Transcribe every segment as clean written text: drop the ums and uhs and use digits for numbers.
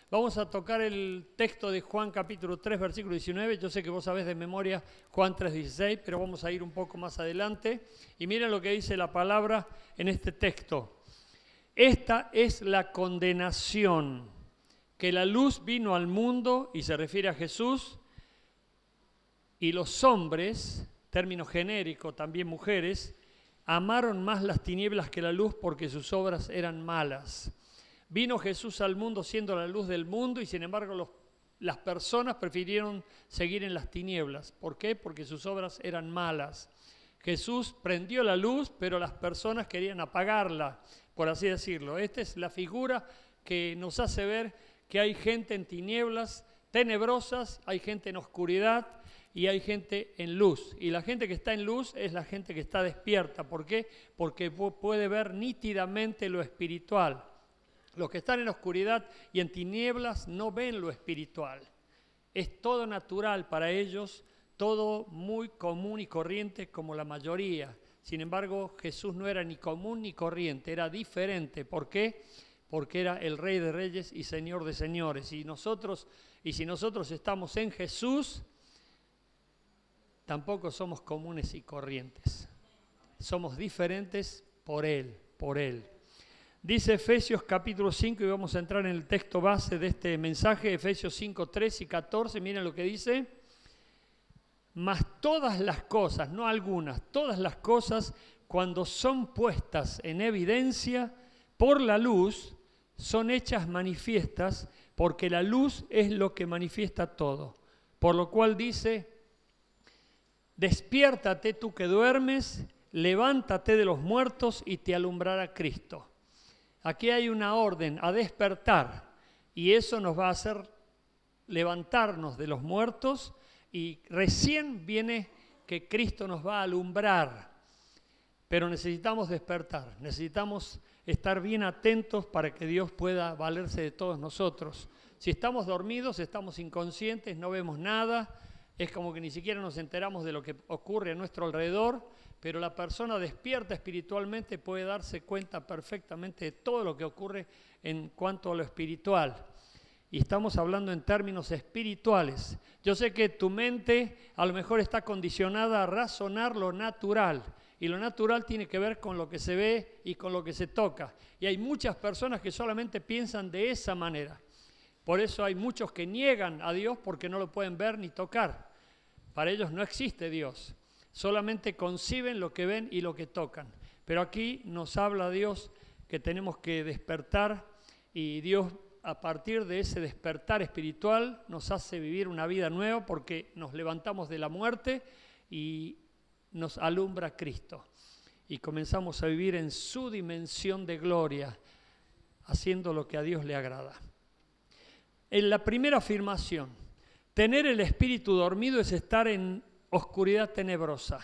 Vamos a tocar el texto de Juan capítulo 3, versículo 19. Yo sé que vos sabés de memoria Juan 3:16, pero vamos a ir un poco más adelante. Y miren lo que dice la palabra en este texto. Esta es la condenación, que la luz vino al mundo, y se refiere a Jesús, y los hombres, término genérico, también mujeres, amaron más las tinieblas que la luz porque sus obras eran malas. Vino Jesús al mundo siendo la luz del mundo y sin embargo las personas prefirieron seguir en las tinieblas. ¿Por qué? Porque sus obras eran malas. Jesús prendió la luz, pero las personas querían apagarla, por así decirlo. Esta es la figura que nos hace ver que hay gente en tinieblas tenebrosas, hay gente en oscuridad y hay gente en luz. Y la gente que está en luz es la gente que está despierta. ¿Por qué? Porque puede ver nítidamente lo espiritual. Los que están en oscuridad y en tinieblas no ven lo espiritual. Es todo natural para ellos, todo muy común y corriente como la mayoría. Sin embargo, Jesús no era ni común ni corriente, era diferente. ¿Por qué? Porque era el Rey de Reyes y Señor de Señores. Y si nosotros estamos en Jesús, tampoco somos comunes y corrientes. Somos diferentes por Él, por Él. Dice Efesios capítulo 5, y vamos a entrar en el texto base de este mensaje, Efesios 5, 3 y 14, miren lo que dice. Mas todas las cosas, no algunas, todas las cosas, cuando son puestas en evidencia por la luz, son hechas manifiestas, porque la luz es lo que manifiesta todo. Por lo cual dice, despiértate tú que duermes, levántate de los muertos y te alumbrará Cristo. Aquí hay una orden a despertar y eso nos va a hacer levantarnos de los muertos y recién viene que Cristo nos va a alumbrar. Pero necesitamos despertar, necesitamos estar bien atentos para que Dios pueda valerse de todos nosotros. Si estamos dormidos, estamos inconscientes, no vemos nada, es como que ni siquiera nos enteramos de lo que ocurre a nuestro alrededor, pero la persona despierta espiritualmente puede darse cuenta perfectamente de todo lo que ocurre en cuanto a lo espiritual. Y estamos hablando en términos espirituales. Yo sé que tu mente a lo mejor está condicionada a razonar lo natural. Y lo natural tiene que ver con lo que se ve y con lo que se toca. Y hay muchas personas que solamente piensan de esa manera. Por eso hay muchos que niegan a Dios porque no lo pueden ver ni tocar. Para ellos no existe Dios. Solamente conciben lo que ven y lo que tocan. Pero aquí nos habla Dios que tenemos que despertar y Dios a partir de ese despertar espiritual nos hace vivir una vida nueva porque nos levantamos de la muerte y nos alumbra Cristo. Y comenzamos a vivir en su dimensión de gloria, haciendo lo que a Dios le agrada. En la primera afirmación, tener el espíritu dormido es estar en oscuridad tenebrosa.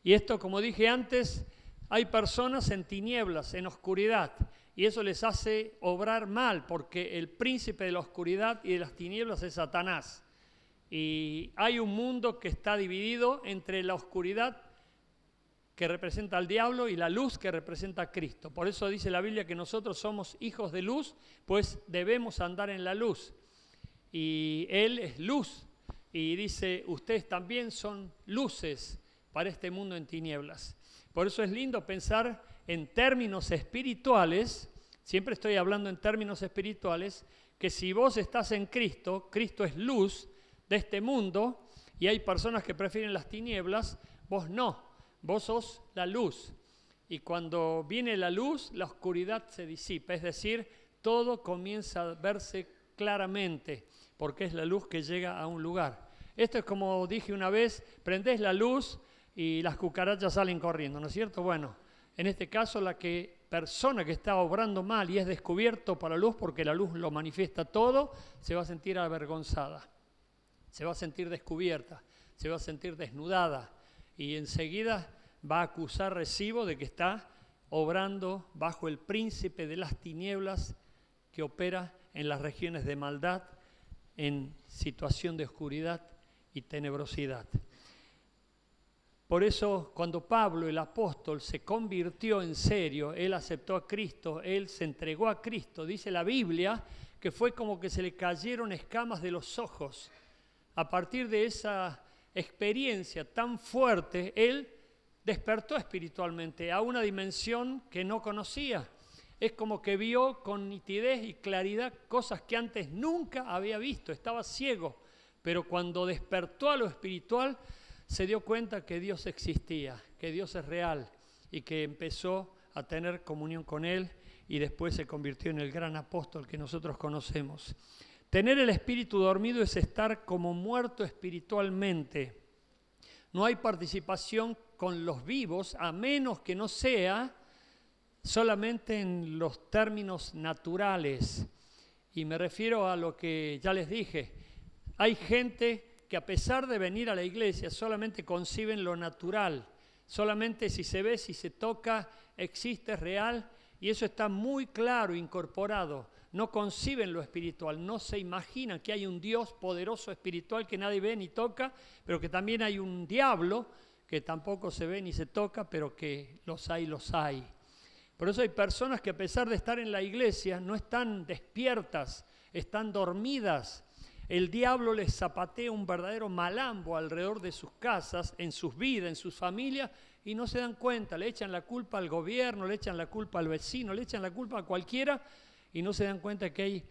Y esto, como dije antes, hay personas en tinieblas, en oscuridad, y eso les hace obrar mal, porque el príncipe de la oscuridad y de las tinieblas es Satanás. Y hay un mundo que está dividido entre la oscuridad que representa al diablo y la luz que representa a Cristo. Por eso dice la Biblia que nosotros somos hijos de luz, pues debemos andar en la luz. Y Él es luz. Y dice, ustedes también son luces para este mundo en tinieblas. Por eso es lindo pensar en términos espirituales, siempre estoy hablando en términos espirituales, que si vos estás en Cristo, Cristo es luz de este mundo, y hay personas que prefieren las tinieblas, vos no, vos sos la luz. Y cuando viene la luz, la oscuridad se disipa, es decir, todo comienza a verse claramente, porque es la luz que llega a un lugar. Esto es como dije una vez, prendés la luz y las cucarachas salen corriendo, ¿no es cierto? Bueno, en este caso la persona que está obrando mal y es descubierto por la luz, porque la luz lo manifiesta todo, se va a sentir avergonzada, se va a sentir descubierta, se va a sentir desnudada y enseguida va a acusar recibo de que está obrando bajo el príncipe de las tinieblas que opera en las regiones de maldad, en situación de oscuridad y tenebrosidad. Por eso, cuando Pablo, el apóstol, se convirtió en serio, él aceptó a Cristo, él se entregó a Cristo, dice la Biblia que fue como que se le cayeron escamas de los ojos. A partir de esa experiencia tan fuerte, él despertó espiritualmente a una dimensión que no conocía. Es como que vio con nitidez y claridad cosas que antes nunca había visto, estaba ciego, pero cuando despertó a lo espiritual se dio cuenta que Dios existía, que Dios es real y que empezó a tener comunión con Él y después se convirtió en el gran apóstol que nosotros conocemos. Tener el espíritu dormido es estar como muerto espiritualmente. No hay participación con los vivos a menos que no sea solamente en los términos naturales. Y me refiero a lo que ya les dije. Hay gente que a pesar de venir a la iglesia solamente conciben lo natural. Solamente si se ve, si se toca, existe, es real. Y eso está muy claro, incorporado. No conciben lo espiritual, no se imaginan que hay un Dios poderoso espiritual que nadie ve ni toca, pero que también hay un diablo que tampoco se ve ni se toca, pero que los hay, los hay. Por eso hay personas que a pesar de estar en la iglesia no están despiertas, están dormidas. El diablo les zapatea un verdadero malambo alrededor de sus casas, en sus vidas, en sus familias, y no se dan cuenta. Le echan la culpa al gobierno, le echan la culpa al vecino, le echan la culpa a cualquiera, y no se dan cuenta que hay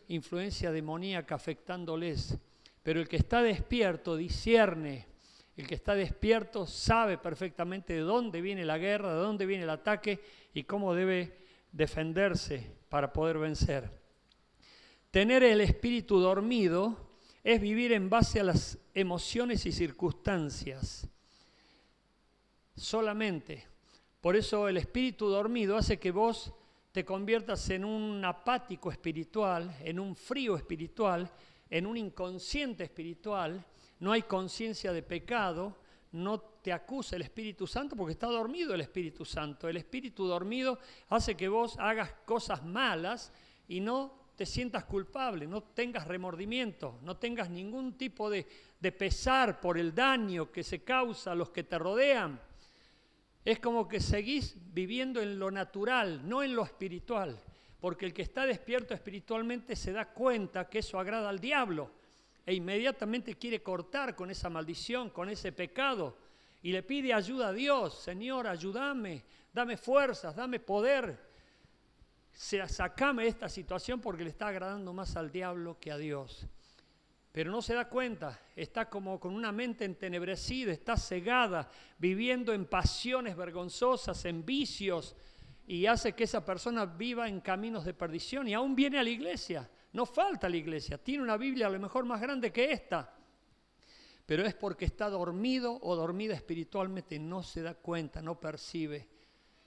influencia demoníaca afectándoles. Pero el que está despierto discierne. El que está despierto sabe perfectamente de dónde viene la guerra, de dónde viene el ataque y cómo debe defenderse para poder vencer. Tener el espíritu dormido es vivir en base a las emociones y circunstancias. Solamente. Por eso el espíritu dormido hace que vos te conviertas en un apático espiritual, en un frío espiritual, en un inconsciente espiritual. No hay conciencia de pecado, no te acusa el Espíritu Santo porque está dormido el Espíritu Santo. El Espíritu dormido hace que vos hagas cosas malas y no te sientas culpable, no tengas remordimiento, no tengas ningún tipo de pesar por el daño que se causa a los que te rodean. Es como que seguís viviendo en lo natural, no en lo espiritual, porque el que está despierto espiritualmente se da cuenta que eso agrada al diablo e inmediatamente quiere cortar con esa maldición, con ese pecado, y le pide ayuda a Dios. Señor, ayúdame, dame fuerzas, dame poder, sacame de esta situación porque le está agradando más al diablo que a Dios. Pero no se da cuenta, está como con una mente entenebrecida, está cegada, viviendo en pasiones vergonzosas, en vicios, y hace que esa persona viva en caminos de perdición y aún viene a la iglesia. No falta a la iglesia, tiene una Biblia a lo mejor más grande que esta, pero es porque está dormido o dormida espiritualmente, no se da cuenta, no percibe,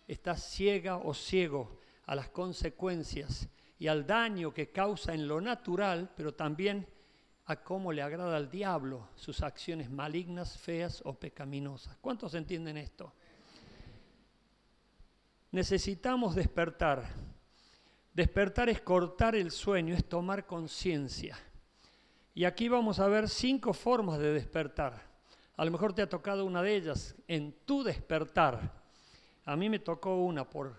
está ciega o ciego a las consecuencias y al daño que causa en lo natural, pero también a cómo le agrada al diablo sus acciones malignas, feas o pecaminosas. ¿Cuántos entienden esto? Necesitamos despertar. Despertar es cortar el sueño, es tomar conciencia. Y aquí vamos a ver 5 formas de despertar. A lo mejor te ha tocado una de ellas, en tu despertar. A mí me tocó una, por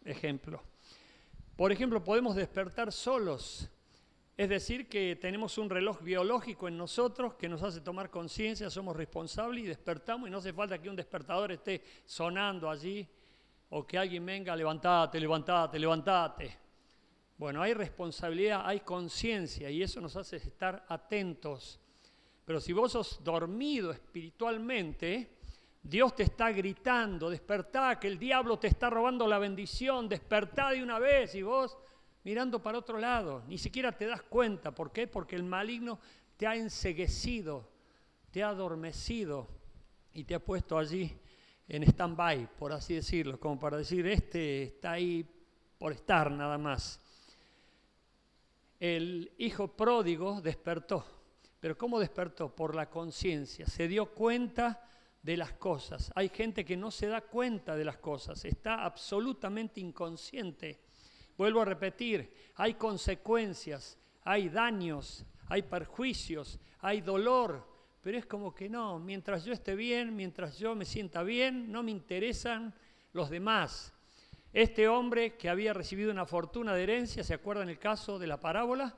ejemplo. Por ejemplo, podemos despertar solos. Es decir, que tenemos un reloj biológico en nosotros que nos hace tomar conciencia, somos responsables y despertamos y no hace falta que un despertador esté sonando allí o que alguien venga, levántate, levántate, levántate. Bueno, hay responsabilidad, hay conciencia y eso nos hace estar atentos. Pero si vos sos dormido espiritualmente, Dios te está gritando, despertá, que el diablo te está robando la bendición, despertá de una vez y vos mirando para otro lado, ni siquiera te das cuenta. ¿Por qué? Porque el maligno te ha enceguecido, te ha adormecido y te ha puesto allí en stand-by, por así decirlo, como para decir, este está ahí por estar nada más. El hijo pródigo despertó, pero ¿cómo despertó? Por la conciencia, se dio cuenta de las cosas. Hay gente que no se da cuenta de las cosas, está absolutamente inconsciente. Vuelvo a repetir, hay consecuencias, hay daños, hay perjuicios, hay dolor, pero es como que no, mientras yo esté bien, mientras yo me sienta bien, no me interesan los demás. Este hombre que había recibido una fortuna de herencia, ¿se acuerdan el caso de la parábola?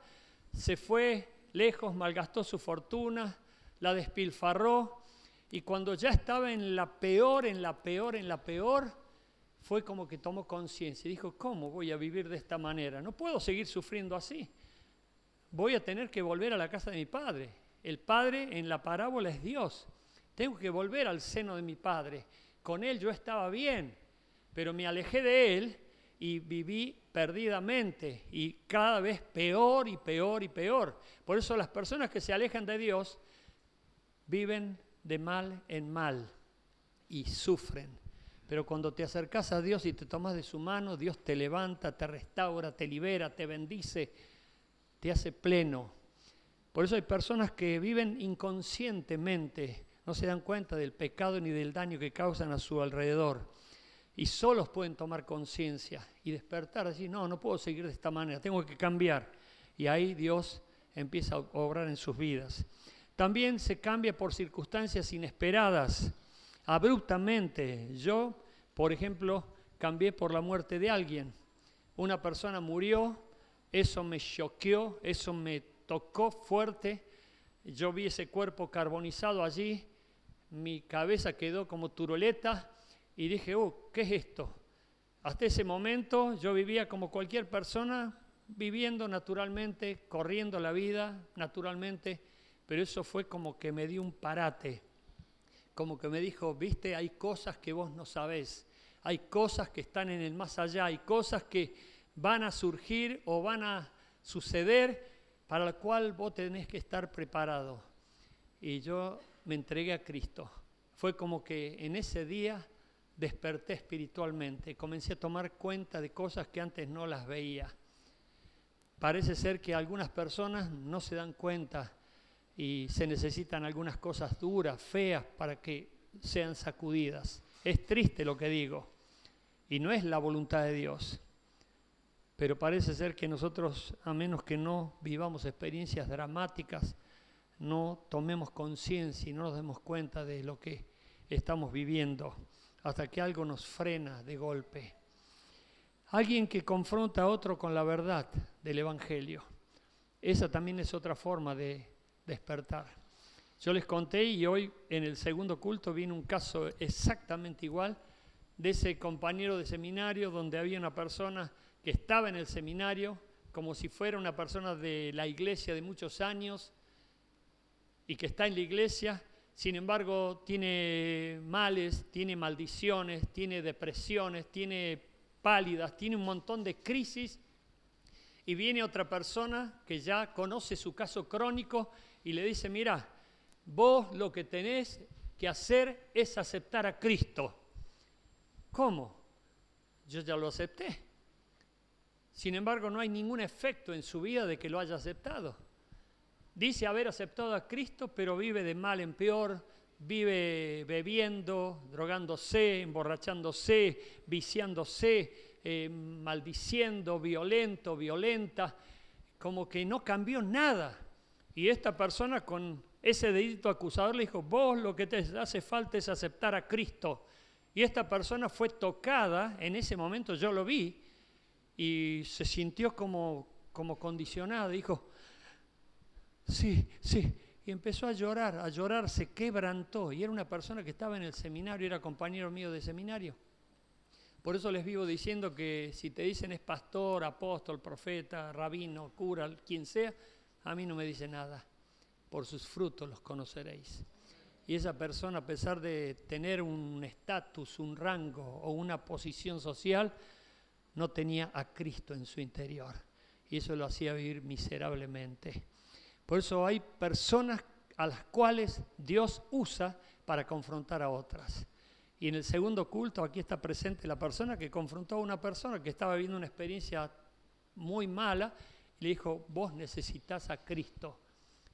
Se fue lejos, malgastó su fortuna, la despilfarró, y cuando ya estaba en la peor, fue como que tomó conciencia y dijo, ¿cómo voy a vivir de esta manera? No puedo seguir sufriendo así. Voy a tener que volver a la casa de mi padre. El padre en la parábola es Dios. Tengo que volver al seno de mi padre. Con él yo estaba bien, pero me alejé de él y viví perdidamente y cada vez peor y peor y peor. Por eso las personas que se alejan de Dios viven de mal en mal y sufren. Pero cuando te acercas a Dios y te tomas de su mano, Dios te levanta, te restaura, te libera, te bendice, te hace pleno. Por eso hay personas que viven inconscientemente, no se dan cuenta del pecado ni del daño que causan a su alrededor. Y solos pueden tomar conciencia y despertar, decir, no puedo seguir de esta manera, tengo que cambiar. Y ahí Dios empieza a obrar en sus vidas. También se cambia por circunstancias inesperadas, abruptamente. Yo, por ejemplo, cambié por la muerte de alguien. Una persona murió, eso me choqueó, eso me tocó fuerte. Yo vi ese cuerpo carbonizado allí, mi cabeza quedó como turoleta y dije, ¿qué es esto? Hasta ese momento yo vivía como cualquier persona, viviendo naturalmente, corriendo la vida naturalmente, pero eso fue como que me dio un parate, como que me dijo, viste, hay cosas que vos no sabés, hay cosas que están en el más allá, hay cosas que van a surgir o van a suceder para la cual vos tenés que estar preparado. Y yo me entregué a Cristo. Fue como que en ese día desperté espiritualmente, comencé a tomar cuenta de cosas que antes no las veía. Parece ser que algunas personas no se dan cuenta y se necesitan algunas cosas duras, feas, para que sean sacudidas. Es triste lo que digo, y no es la voluntad de Dios. Pero parece ser que nosotros, a menos que no vivamos experiencias dramáticas, no tomemos conciencia y no nos demos cuenta de lo que estamos viviendo, hasta que algo nos frena de golpe. Alguien que confronta a otro con la verdad del Evangelio. Esa también es otra forma de despertar. Yo les conté y hoy en el segundo culto vino un caso exactamente igual de ese compañero de seminario donde había una persona que estaba en el seminario como si fuera una persona de la iglesia de muchos años y que está en la iglesia, sin embargo tiene males, tiene maldiciones, tiene depresiones, tiene pálidas, tiene un montón de crisis, y viene otra persona que ya conoce su caso crónico y le dice, mira, vos lo que tenés que hacer es aceptar a Cristo. ¿Cómo? Yo ya lo acepté. Sin embargo, no hay ningún efecto en su vida de que lo haya aceptado. Dice haber aceptado a Cristo, pero vive de mal en peor, vive bebiendo, drogándose, emborrachándose, viciándose, maldiciendo, violenta, como que no cambió nada. Y esta persona con ese dedito acusador le dijo, vos lo que te hace falta es aceptar a Cristo. Y esta persona fue tocada, en ese momento yo lo vi, y se sintió como condicionada, dijo, sí, y empezó a llorar, se quebrantó, y era una persona que estaba en el seminario, era compañero mío de seminario. Por eso les vivo diciendo que si te dicen es pastor, apóstol, profeta, rabino, cura, quien sea, a mí no me dice nada. Por sus frutos los conoceréis. Y esa persona, a pesar de tener un estatus, un rango o una posición social, no tenía a Cristo en su interior. Y eso lo hacía vivir miserablemente. Por eso hay personas a las cuales Dios usa para confrontar a otras. Y en el segundo culto aquí está presente la persona que confrontó a una persona que estaba viviendo una experiencia muy mala y le dijo, vos necesitas a Cristo.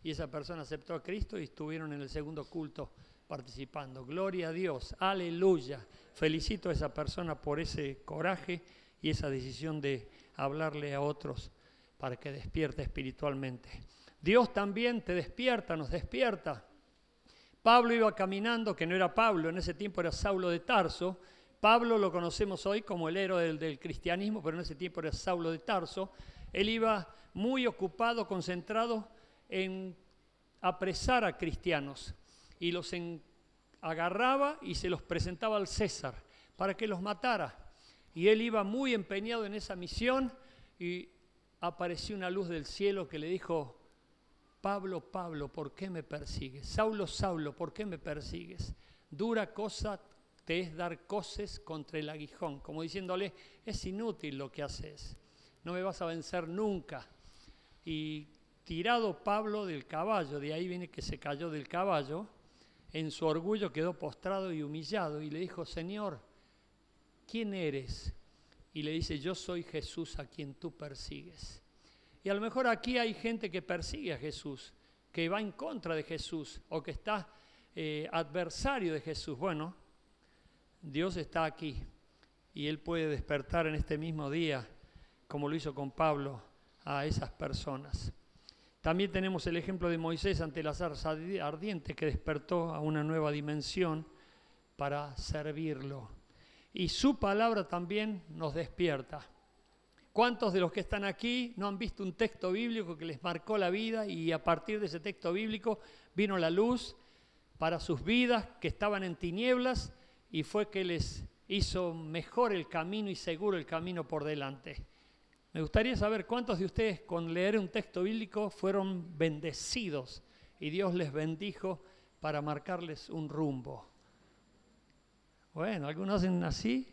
Y esa persona aceptó a Cristo y estuvieron en el segundo culto participando. Gloria a Dios, aleluya. Felicito a esa persona por ese coraje y esa decisión de hablarle a otros para que despierte espiritualmente. Dios también te despierta, nos despierta. Pablo iba caminando, que no era Pablo, en ese tiempo era Saulo de Tarso, Pablo lo conocemos hoy como el héroe del cristianismo, pero en ese tiempo era Saulo de Tarso. Él iba muy ocupado, concentrado en apresar a cristianos y los agarraba y se los presentaba al César para que los matara. Y él iba muy empeñado en esa misión y apareció una luz del cielo que le dijo: Pablo, Pablo, ¿por qué me persigues? Saulo, Saulo, ¿por qué me persigues? Dura cosa te es dar coces contra el aguijón, como diciéndole, es inútil lo que haces, no me vas a vencer nunca. Y tirado Pablo del caballo, de ahí viene que se cayó del caballo, en su orgullo quedó postrado y humillado y le dijo: Señor, ¿quién eres? Y le dice: yo soy Jesús a quien tú persigues. Y a lo mejor aquí hay gente que persigue a Jesús, que va en contra de Jesús o que está adversario de Jesús. Bueno, Dios está aquí y Él puede despertar en este mismo día, como lo hizo con Pablo, a esas personas. También tenemos el ejemplo de Moisés ante la zarza ardiente, que despertó a una nueva dimensión para servirlo. Y su palabra también nos despierta. ¿Cuántos de los que están aquí no han visto un texto bíblico que les marcó la vida y a partir de ese texto bíblico vino la luz para sus vidas que estaban en tinieblas y fue que les hizo mejor el camino y seguro el camino por delante? Me gustaría saber cuántos de ustedes con leer un texto bíblico fueron bendecidos y Dios les bendijo para marcarles un rumbo. Bueno, algunos hacen así,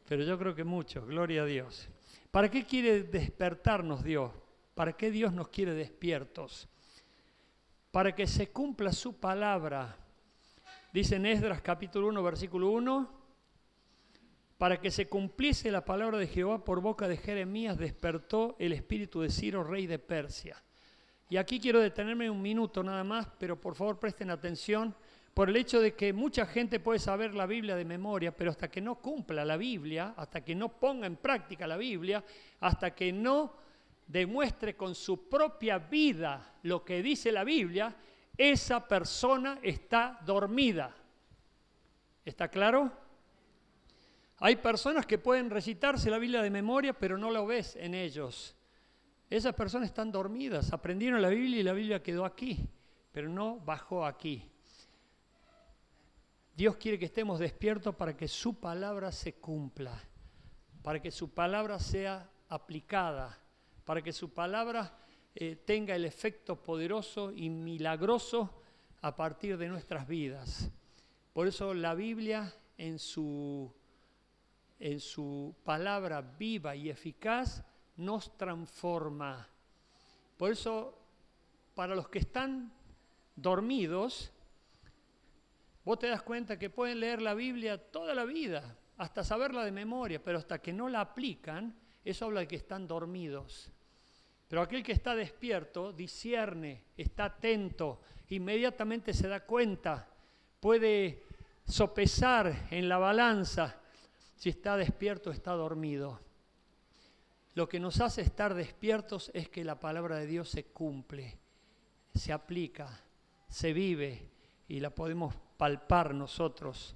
pero yo creo que muchos, gloria a Dios. ¿Para qué quiere despertarnos Dios? ¿Para qué Dios nos quiere despiertos? Para que se cumpla su palabra. Dice en Esdras capítulo 1, versículo 1, para que se cumpliese la palabra de Jehová por boca de Jeremías, despertó el espíritu de Ciro, rey de Persia. Y aquí quiero detenerme un minuto nada más, pero por favor presten atención, por el hecho de que mucha gente puede saber la Biblia de memoria, pero hasta que no cumpla la Biblia, hasta que no ponga en práctica la Biblia, hasta que no demuestre con su propia vida lo que dice la Biblia, esa persona está dormida. ¿Está claro? Hay personas que pueden recitarse la Biblia de memoria, pero no lo ves en ellos. Esas personas están dormidas, aprendieron la Biblia y la Biblia quedó aquí, pero no bajó aquí. Dios quiere que estemos despiertos para que su palabra se cumpla, para que su palabra sea aplicada, para que su palabra tenga el efecto poderoso y milagroso a partir de nuestras vidas. Por eso la Biblia en su palabra viva y eficaz nos transforma. Por eso, para los que están dormidos, vos te das cuenta que pueden leer la Biblia toda la vida, hasta saberla de memoria, pero hasta que no la aplican, eso habla de que están dormidos. Pero aquel que está despierto, discierne, está atento, inmediatamente se da cuenta, puede sopesar en la balanza si está despierto o está dormido. Lo que nos hace estar despiertos es que la palabra de Dios se cumple, se aplica, se vive y la podemos palpar nosotros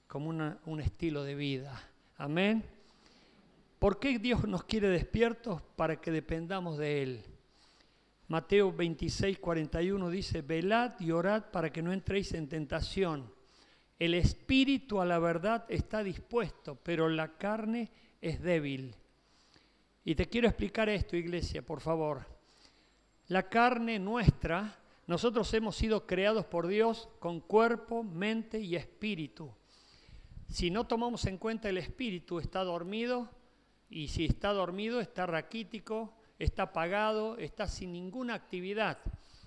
como un estilo de vida. Amén. ¿Por qué Dios nos quiere despiertos? Para que dependamos de Él. Mateo 26, 41 dice: velad y orad para que no entréis en tentación. El espíritu a la verdad está dispuesto, pero la carne es débil. Y te quiero explicar esto, iglesia, por favor. La carne nuestra, nosotros hemos sido creados por Dios con cuerpo, mente y espíritu. Si no tomamos en cuenta el espíritu, está dormido, y si está dormido, está raquítico, está apagado, está sin ninguna actividad.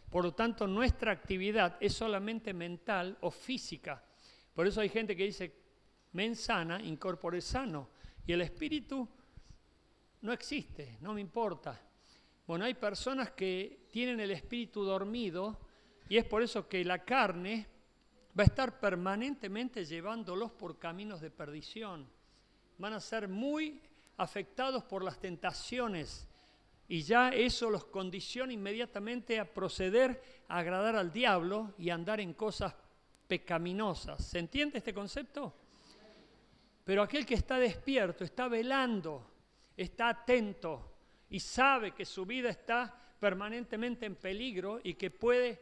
Por lo tanto, nuestra actividad es solamente mental o física. Por eso hay gente que dice, mens sana, in corpore sano. Y el espíritu no existe, no me importa. Bueno, hay personas que tienen el espíritu dormido y es por eso que la carne va a estar permanentemente llevándolos por caminos de perdición. Van a ser muy afectados por las tentaciones y ya eso los condiciona inmediatamente a proceder a agradar al diablo y a andar en cosas pecaminosas. ¿Se entiende este concepto? Pero aquel que está despierto, está velando, está atento y sabe que su vida está permanentemente en peligro y que puede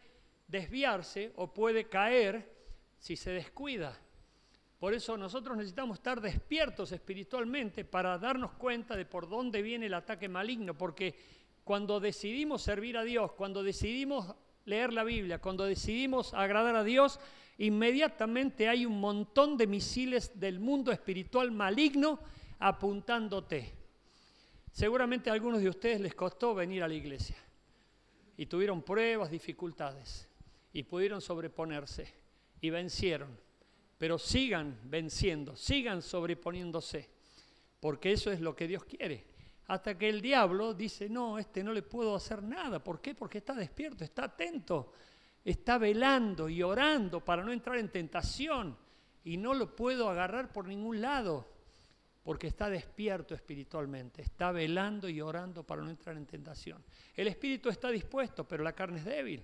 desviarse o puede caer si se descuida. Por eso nosotros necesitamos estar despiertos espiritualmente para darnos cuenta de por dónde viene el ataque maligno, porque cuando decidimos servir a Dios, cuando decidimos leer la Biblia, cuando decidimos agradar a Dios, inmediatamente hay un montón de misiles del mundo espiritual maligno apuntándote. Seguramente a algunos de ustedes les costó venir a la iglesia y tuvieron pruebas, dificultades y pudieron sobreponerse y vencieron. Pero sigan venciendo, sigan sobreponiéndose, porque eso es lo que Dios quiere. Hasta que el diablo dice, no, no le puedo hacer nada. ¿Por qué? Porque está despierto, está atento, está velando y orando para no entrar en tentación y no lo puedo agarrar por ningún lado, porque está despierto espiritualmente, está velando y orando para no entrar en tentación. El espíritu está dispuesto, pero la carne es débil.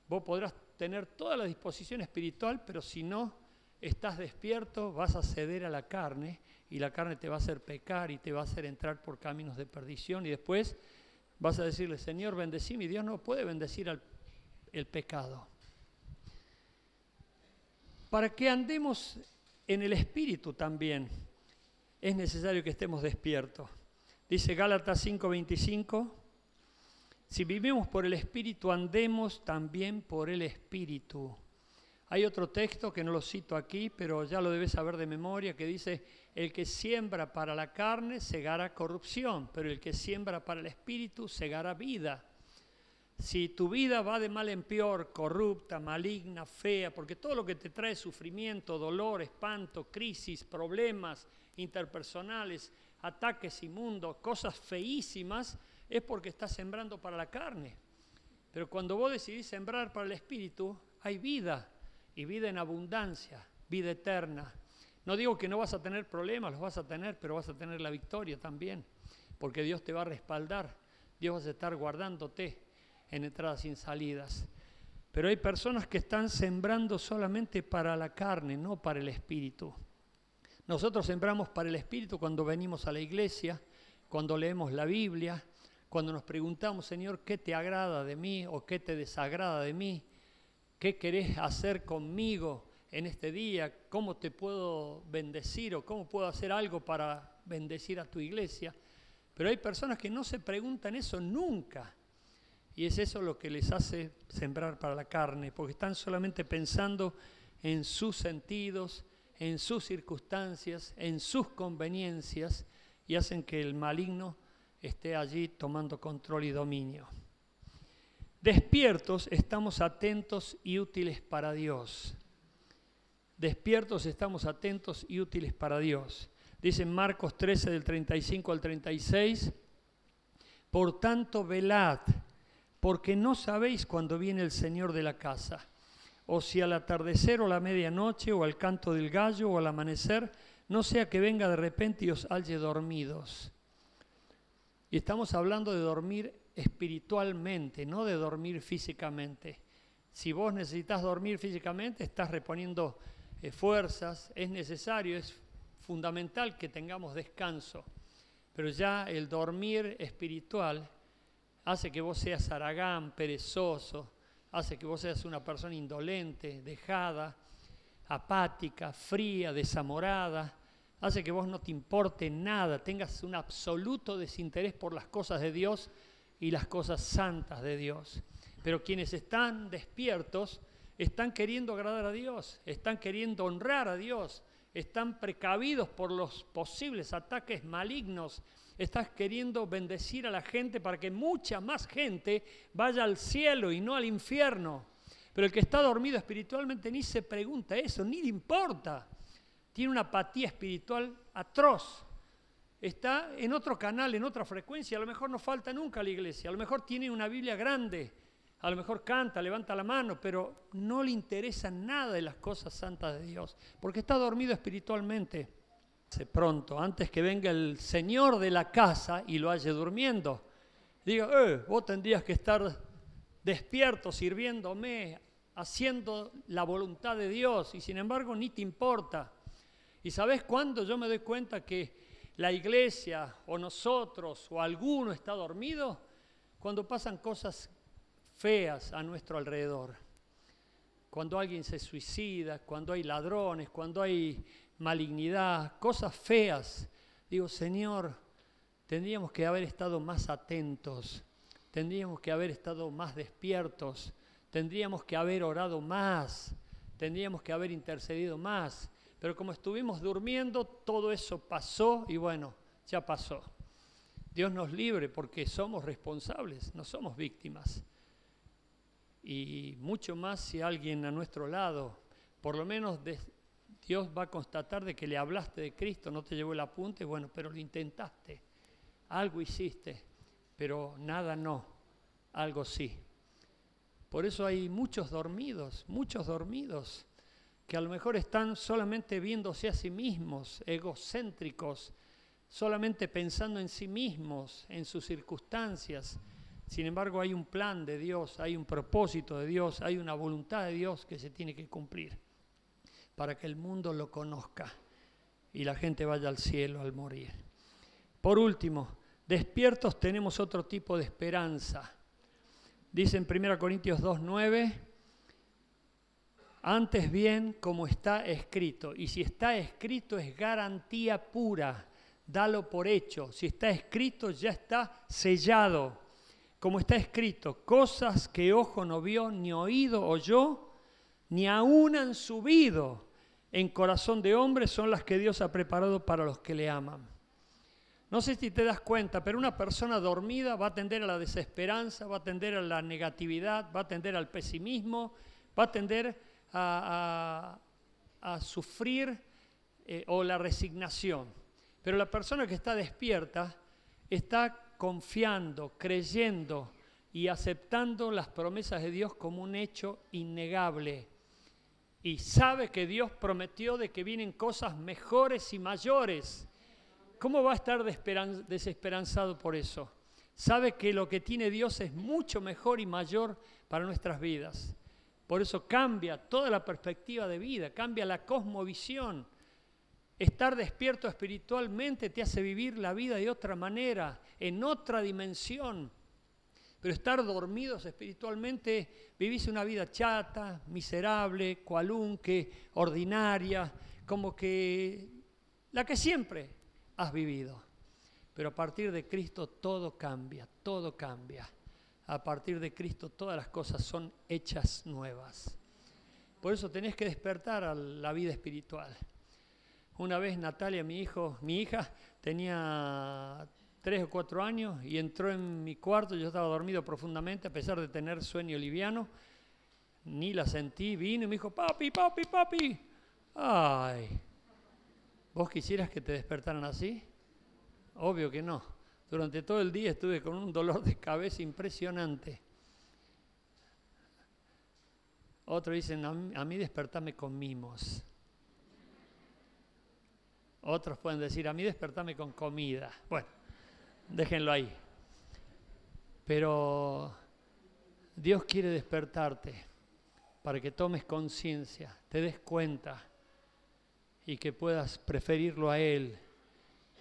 Vos podrás tener toda la disposición espiritual, pero si no estás despierto, vas a ceder a la carne y la carne te va a hacer pecar y te va a hacer entrar por caminos de perdición y después vas a decirle, Señor, bendecime, y Dios no puede bendecir el pecado. Para que andemos en el espíritu también es necesario que estemos despiertos. Dice Gálatas 5:25, si vivimos por el Espíritu, andemos también por el Espíritu. Hay otro texto que no lo cito aquí, pero ya lo debes saber de memoria, que dice, el que siembra para la carne segará corrupción, pero el que siembra para el Espíritu segará vida. Si tu vida va de mal en peor, corrupta, maligna, fea, porque todo lo que te trae sufrimiento, dolor, espanto, crisis, problemas interpersonales, ataques inmundos, cosas feísimas, es porque estás sembrando para la carne. Pero cuando vos decidís sembrar para el Espíritu, hay vida, y vida en abundancia, vida eterna. No digo que no vas a tener problemas, los vas a tener, pero vas a tener la victoria también, porque Dios te va a respaldar, Dios va a estar guardándote en entradas y en salidas. Pero hay personas que están sembrando solamente para la carne, no para el Espíritu. Nosotros sembramos para el Espíritu cuando venimos a la iglesia, cuando leemos la Biblia, cuando nos preguntamos, Señor, ¿qué te agrada de mí o qué te desagrada de mí? ¿Qué querés hacer conmigo en este día? ¿Cómo te puedo bendecir o cómo puedo hacer algo para bendecir a tu iglesia? Pero hay personas que no se preguntan eso nunca. Y es eso lo que les hace sembrar para la carne, porque están solamente pensando en sus sentidos, en sus circunstancias, en sus conveniencias, y hacen que el maligno esté allí tomando control y dominio. Despiertos, estamos atentos y útiles para Dios. Despiertos, estamos atentos y útiles para Dios. Dice en Marcos 13, del 35 al 36, por tanto, velad, porque no sabéis cuándo viene el Señor de la casa, o si al atardecer o a la medianoche, o al canto del gallo, o al amanecer, no sea que venga de repente y os halle dormidos. Y estamos hablando de dormir espiritualmente, no de dormir físicamente. Si vos necesitas dormir físicamente, estás reponiendo fuerzas, es necesario, es fundamental que tengamos descanso. Pero ya el dormir espiritual hace que vos seas haragán, perezoso, hace que vos seas una persona indolente, dejada, apática, fría, desamorada, hace que vos no te importe nada, tengas un absoluto desinterés por las cosas de Dios y las cosas santas de Dios. Pero quienes están despiertos están queriendo agradar a Dios, están queriendo honrar a Dios, están precavidos por los posibles ataques malignos, estás queriendo bendecir a la gente para que mucha más gente vaya al cielo y no al infierno. Pero el que está dormido espiritualmente ni se pregunta eso, ni le importa. Tiene una apatía espiritual atroz. Está en otro canal, en otra frecuencia. A lo mejor no falta nunca a la iglesia. A lo mejor tiene una Biblia grande. A lo mejor canta, levanta la mano, pero no le interesa nada de las cosas santas de Dios. Porque está dormido espiritualmente. Pronto, antes que venga el Señor de la casa y lo halle durmiendo. Diga, vos tendrías que estar despierto, sirviéndome, haciendo la voluntad de Dios. Y sin embargo, ni te importa. ¿Y sabes cuándo yo me doy cuenta que la iglesia o nosotros o alguno está dormido? Cuando pasan cosas feas a nuestro alrededor. Cuando alguien se suicida, cuando hay ladrones, cuando hay malignidad, cosas feas. Digo, Señor, tendríamos que haber estado más atentos, tendríamos que haber estado más despiertos, tendríamos que haber orado más, tendríamos que haber intercedido más. Pero como estuvimos durmiendo, todo eso pasó y bueno, ya pasó. Dios nos libre porque somos responsables, no somos víctimas. Y mucho más si alguien a nuestro lado, por lo menos Dios va a constatar de que le hablaste de Cristo, no te llevó el apunte, bueno, pero lo intentaste, algo hiciste, pero nada no, algo sí. Por eso hay muchos dormidos, que a lo mejor están solamente viéndose a sí mismos, egocéntricos, solamente pensando en sí mismos, en sus circunstancias. Sin embargo, hay un plan de Dios, hay un propósito de Dios, hay una voluntad de Dios que se tiene que cumplir para que el mundo lo conozca y la gente vaya al cielo al morir. Por último, despiertos tenemos otro tipo de esperanza. Dice en 1 Corintios 2:9, antes bien como está escrito, y si está escrito es garantía pura, dalo por hecho, si está escrito ya está sellado. Como está escrito, cosas que ojo no vio, ni oído oyó, ni aún han subido en corazón de hombre, son las que Dios ha preparado para los que le aman. No sé si te das cuenta, pero una persona dormida va a tender a la desesperanza, va a tender a la negatividad, va a tender al pesimismo, va a tender a sufrir o la resignación. Pero la persona que está despierta está confiando, creyendo y aceptando las promesas de Dios como un hecho innegable. Y sabe que Dios prometió de que vienen cosas mejores y mayores. ¿Cómo va a estar desesperanzado por eso? Sabe que lo que tiene Dios es mucho mejor y mayor para nuestras vidas. Por eso cambia toda la perspectiva de vida, cambia la cosmovisión. Estar despierto espiritualmente te hace vivir la vida de otra manera, en otra dimensión. Pero estar dormidos espiritualmente, vivís una vida chata, miserable, cualunque, ordinaria, como que la que siempre has vivido. Pero a partir de Cristo todo cambia, todo cambia. A partir de Cristo todas las cosas son hechas nuevas. Por eso tenés que despertar a la vida espiritual. Una vez Natalia, mi hija, tenía 3 o 4 años y entró en mi cuarto, yo estaba dormido profundamente a pesar de tener sueño liviano, ni la sentí, vino y me dijo, papi, papi, papi. Ay, ¿vos quisieras que te despertaran así? Obvio que no. Durante todo el día estuve con un dolor de cabeza impresionante. Otros dicen, a mí despertame con mimos. Otros pueden decir, a mí despertame con comida. Bueno, déjenlo ahí. Pero Dios quiere despertarte para que tomes conciencia, te des cuenta y que puedas preferirlo a Él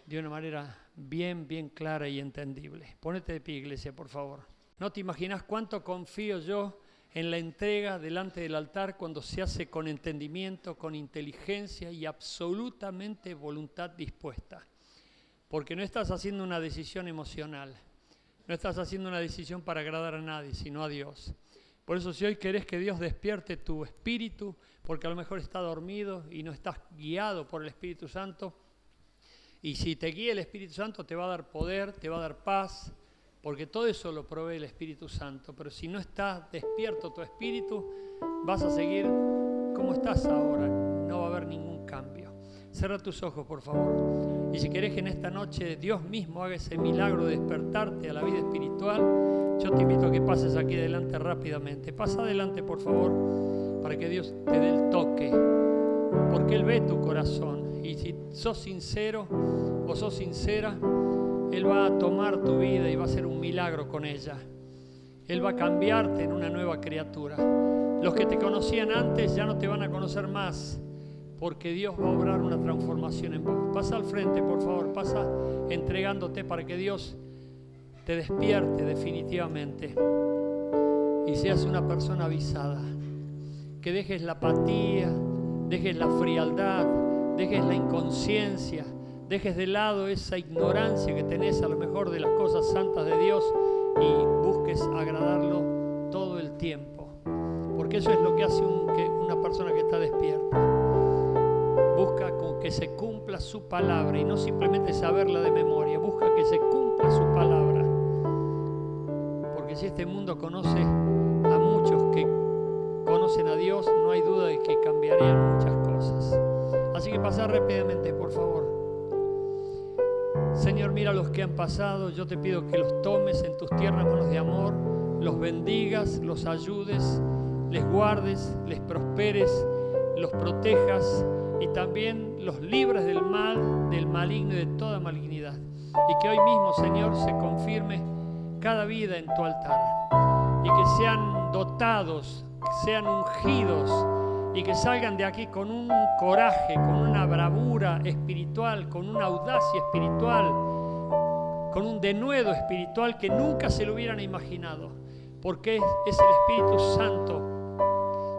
de una manera bien, bien clara y entendible. Ponete de pie, iglesia, por favor. No te imaginas cuánto confío yo en la entrega delante del altar cuando se hace con entendimiento, con inteligencia y absolutamente voluntad dispuesta. Porque no estás haciendo una decisión emocional, no estás haciendo una decisión para agradar a nadie, sino a Dios. Por eso si hoy querés que Dios despierte tu espíritu, porque a lo mejor está dormido y no estás guiado por el Espíritu Santo, y si te guía el Espíritu Santo te va a dar poder, te va a dar paz, porque todo eso lo provee el Espíritu Santo. Pero si no está despierto tu espíritu, vas a seguir como estás ahora. No va a haber ningún cambio. Cierra tus ojos, por favor. Y si querés que en esta noche Dios mismo haga ese milagro de despertarte a la vida espiritual, yo te invito a que pases aquí adelante rápidamente. Pasa adelante, por favor, para que Dios te dé el toque. Porque Él ve tu corazón. Y si sos sincero o sos sincera, Él va a tomar tu vida y va a hacer un milagro con ella. Él va a cambiarte en una nueva criatura. Los que te conocían antes ya no te van a conocer más, porque Dios va a obrar una transformación en vos. Pasa al frente, por favor, pasa entregándote para que Dios te despierte definitivamente y seas una persona avisada. Que dejes la apatía, dejes la frialdad, dejes la inconsciencia, dejes de lado esa ignorancia que tenés a lo mejor de las cosas santas de Dios y busques agradarlo todo el tiempo. Porque eso es lo que hace una persona que está despierta. Busca con que se cumpla su palabra y no simplemente saberla de memoria. Busca que se cumpla su palabra. Porque si este mundo conoce a muchos que conocen a Dios, no hay duda de que cambiarían muchas cosas. Así que pasá rápidamente, por favor. Señor, mira a los que han pasado. Yo te pido que los tomes en tus tiernas manos de amor, los bendigas, los ayudes, les guardes, les prosperes, los protejas y también los libres del mal, del maligno y de toda malignidad. Y que hoy mismo, Señor, se confirme cada vida en tu altar y que sean dotados, sean ungidos y que salgan de aquí con un coraje, con una bravura espiritual, con una audacia espiritual, con un denuedo espiritual que nunca se lo hubieran imaginado, porque es el Espíritu Santo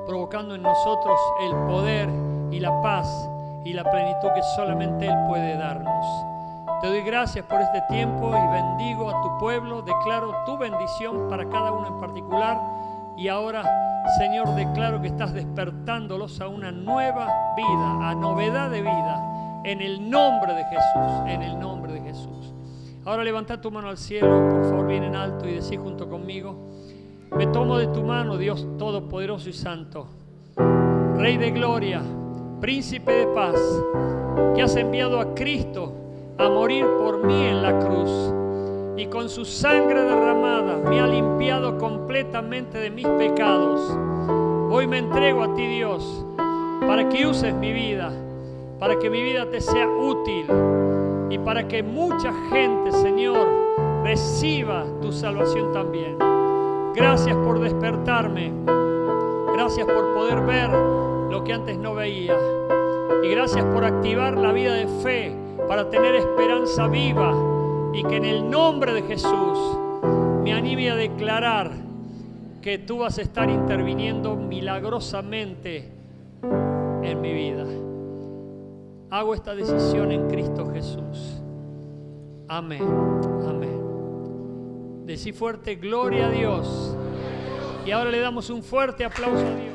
provocando en nosotros el poder y la paz y la plenitud que solamente Él puede darnos. Te doy gracias por este tiempo y bendigo a tu pueblo, declaro tu bendición para cada uno en particular y ahora, Señor, declaro que estás despertándolos a una nueva vida, a novedad de vida, en el nombre de Jesús, en el nombre de Jesús. Ahora levanta tu mano al cielo, por favor, bien en alto y decí junto conmigo: me tomo de tu mano, Dios Todopoderoso y Santo, Rey de Gloria, Príncipe de Paz, que has enviado a Cristo a morir por mí en la cruz. Y con su sangre derramada me ha limpiado completamente de mis pecados. Hoy me entrego a ti, Dios, para que uses mi vida, para que mi vida te sea útil y para que mucha gente, Señor, reciba tu salvación también. Gracias por despertarme, gracias por poder ver lo que antes no veía y gracias por activar la vida de fe para tener esperanza viva. Y que en el nombre de Jesús me anime a declarar que tú vas a estar interviniendo milagrosamente en mi vida. Hago esta decisión en Cristo Jesús. Amén. Amén. Decí fuerte, gloria a Dios. Y ahora le damos un fuerte aplauso a Dios.